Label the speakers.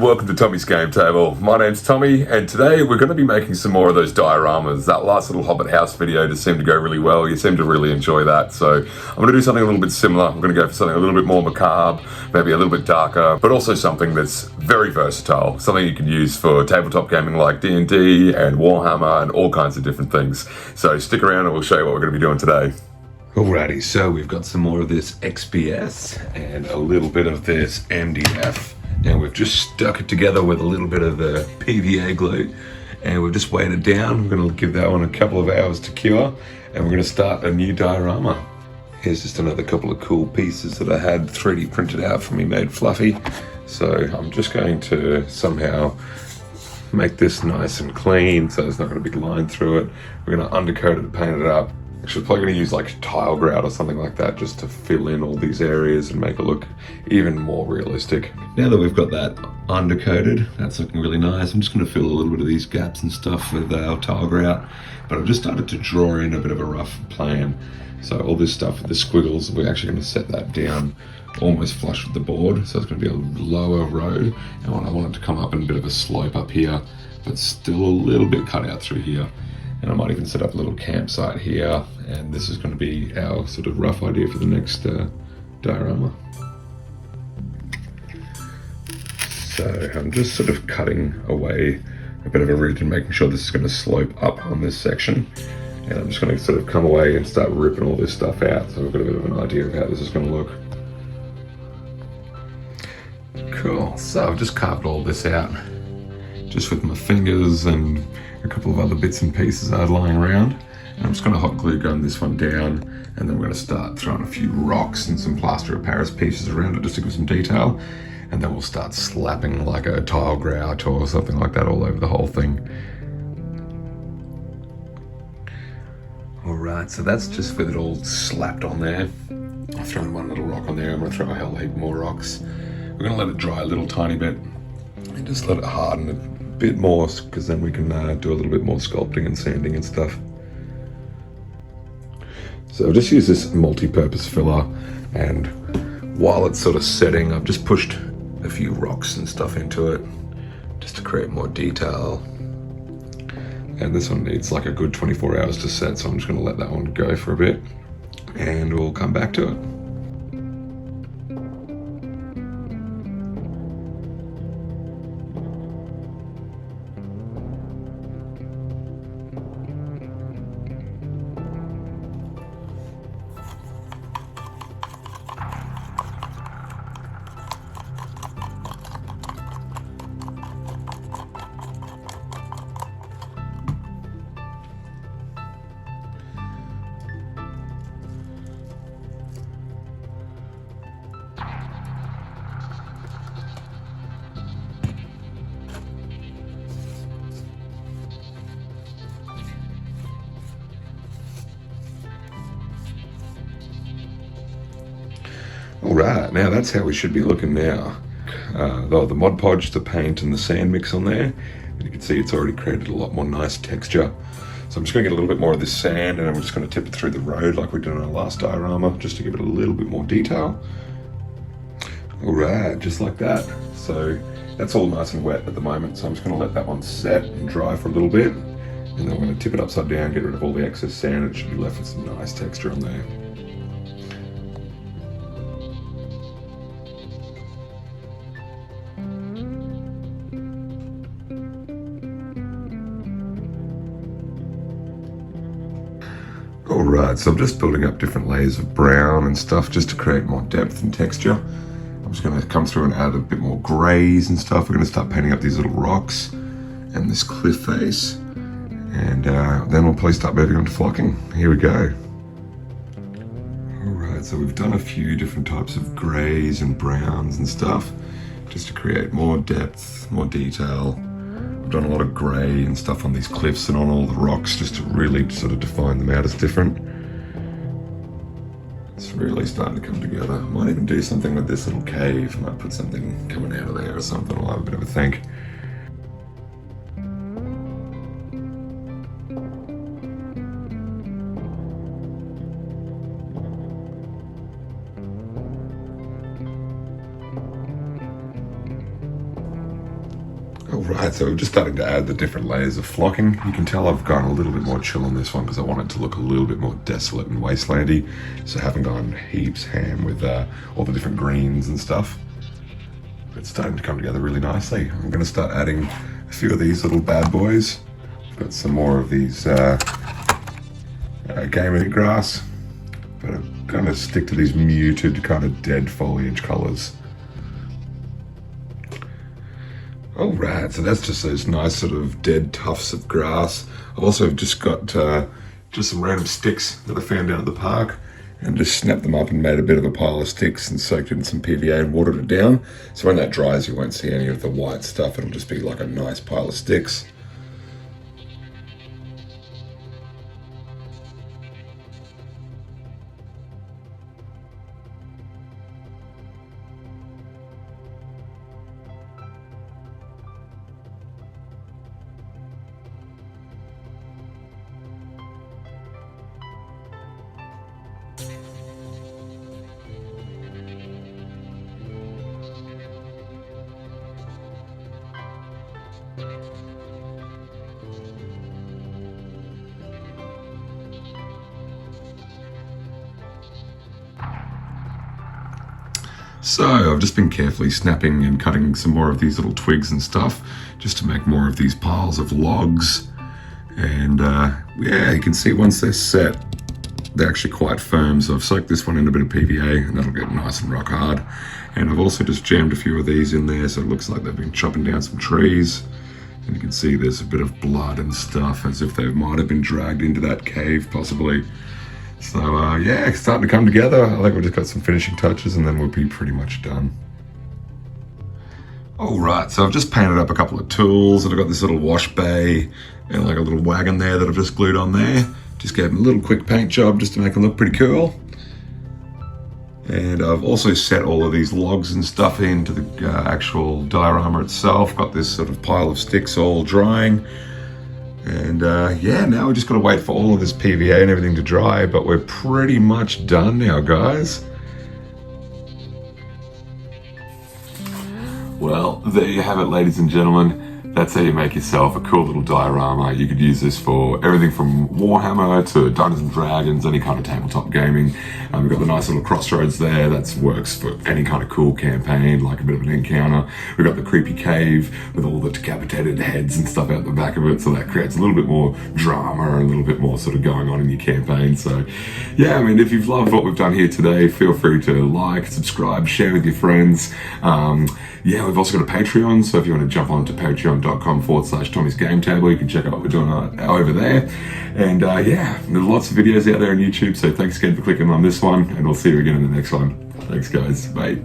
Speaker 1: welcome to Tommy's Game Table. My name's Tommy, and today we're going to be making some more of those dioramas. That last little Hobbit house video just seemed to go really well. You seem to really enjoy that, so I'm going to do something a little bit similar. I'm going to go for something a little bit more macabre, maybe a little bit darker, but also something that's very versatile, something you can use for tabletop gaming like D&D and Warhammer and all kinds of different things. So stick around and we'll show you what we're going to be doing today. Alrighty, so we've got some more of this XPS and a little bit of this MDF. And we've just stuck it together with a little bit of the PVA glue, and we've just weighted it down. We're going to give that one a couple of hours to cure, and we're going to start a new diorama. Here's just another couple of cool pieces that I had 3D printed out for me, made fluffy. So I'm just going to somehow make this nice and clean so there's not going to be a line through it. We're going to undercoat it and paint it up. Actually, probably going to use like tile grout or something like that just to fill in all these areas and make it look even more realistic. Now that we've got that undercoated, that's looking really nice. I'm just going to fill a little bit of these gaps and stuff with our tile grout, but I've just started to draw in a bit of a rough plan. So all this stuff with the squiggles, we're actually going to set that down almost flush with the board, so it's going to be a lower road, and I want it to come up in a bit of a slope up here, but still a little bit cut out through here. And I might even set up a little campsite here, and this is going to be our sort of rough idea for the next diorama. So I'm just sort of cutting away a bit of a ridge and making sure this is going to slope up on this section. And I'm just going to sort of come away and start ripping all this stuff out, so I've got a bit of an idea of how this is going to look. Cool, so I've just carved all this out just with my fingers and a couple of other bits and pieces I had lying around. And I'm just going to hot glue gun this one down, and then we're going to start throwing a few rocks and some plaster of Paris pieces around it just to give some detail. And then we'll start slapping like a tile grout or something like that all over the whole thing. Alright, so that's just with it all slapped on there. I've thrown one little rock on there. I'm going to throw a hell heap more rocks. We're going to let it dry a little tiny bit and just let it harden a bit more, because then we can do a little bit more sculpting and sanding and stuff. So I've just used this multi-purpose filler, and while it's sort of setting, I've just pushed a few rocks and stuff into it just to create more detail. And this one needs like a good 24 hours to set, so I'm just going to let that one go for a bit and we'll come back to it. Alright, now that's how we should be looking now. The Mod Podge, the paint and the sand mix on there, and you can see it's already created a lot more nice texture. So I'm just going to get a little bit more of this sand, and I'm just going to tip it through the road like we did on our last diorama, just to give it a little bit more detail. Alright, just like that. So that's all nice and wet at the moment, so I'm just going to let that one set and dry for a little bit, and then I'm going to tip it upside down, get rid of all the excess sand, and it should be left with some nice texture on there. Alright, so I'm just building up different layers of brown and stuff just to create more depth and texture. I'm just going to come through and add a bit more greys and stuff. We're going to start painting up these little rocks and this cliff face. And then we'll probably start moving on to flocking. Here we go. Alright, so we've done a few different types of greys and browns and stuff just to create more depth, more detail. I've done a lot of grey and stuff on these cliffs and on all the rocks just to really sort of define them out as different. It's really starting to come together. Might even do something with this little cave. Might put something coming out of there or something. I'll have a bit of a think. Alright, so we're just starting to add the different layers of flocking. You can tell I've gone a little bit more chill on this one because I want it to look a little bit more desolate and wastelandy. So I haven't gone heaps ham with all the different greens and stuff. It's starting to come together really nicely. I'm going to start adding a few of these little bad boys. I've got some more of these gaming grass, but I'm going to stick to these muted kind of dead foliage colors. Alright, so that's just those nice sort of dead tufts of grass. I've also just got just some random sticks that I found down at the park and just snapped them up and made a bit of a pile of sticks and soaked it in some PVA and watered it down. So when that dries, you won't see any of the white stuff. It'll just be like a nice pile of sticks. So I've just been carefully snapping and cutting some more of these little twigs and stuff just to make more of these piles of logs. And yeah, you can see once they're set, they're actually quite firm. So I've soaked this one in a bit of PVA and that'll get nice and rock hard. And I've also just jammed a few of these in there so it looks like they've been chopping down some trees. And you can see there's a bit of blood and stuff as if they might have been dragged into that cave possibly. So yeah, it's starting to come together. I think we've just got some finishing touches and then we'll be pretty much done. Alright, so I've just painted up a couple of tools and I've got this little wash bay and like a little wagon there that I've just glued on there. Just gave them a little quick paint job just to make them look pretty cool. And I've also set all of these logs and stuff into the actual diorama itself. Got this sort of pile of sticks all drying. And yeah, now we just got to wait for all of this PVA and everything to dry, but we're pretty much done now, guys. Well, there you have it, ladies and gentlemen. That's how you make yourself a cool little diorama. You could use this for everything from Warhammer to Dungeons and Dragons, any kind of tabletop gaming. We've got the nice little crossroads there. That works for any kind of cool campaign, like a bit of an encounter. We've got the creepy cave with all the decapitated heads and stuff out the back of it, so that creates a little bit more drama, a little bit more sort of going on in your campaign. So yeah, I mean, if you've loved what we've done here today, feel free to like, subscribe, share with your friends. Yeah, we've also got a Patreon, so if you want to jump on to patreon.com/Tomi'sGameTable, you can check out what we're doing over there. And yeah, there's lots of videos out there on YouTube, so thanks again for clicking on this one, and we'll see you again in the next one. Thanks, guys. Bye.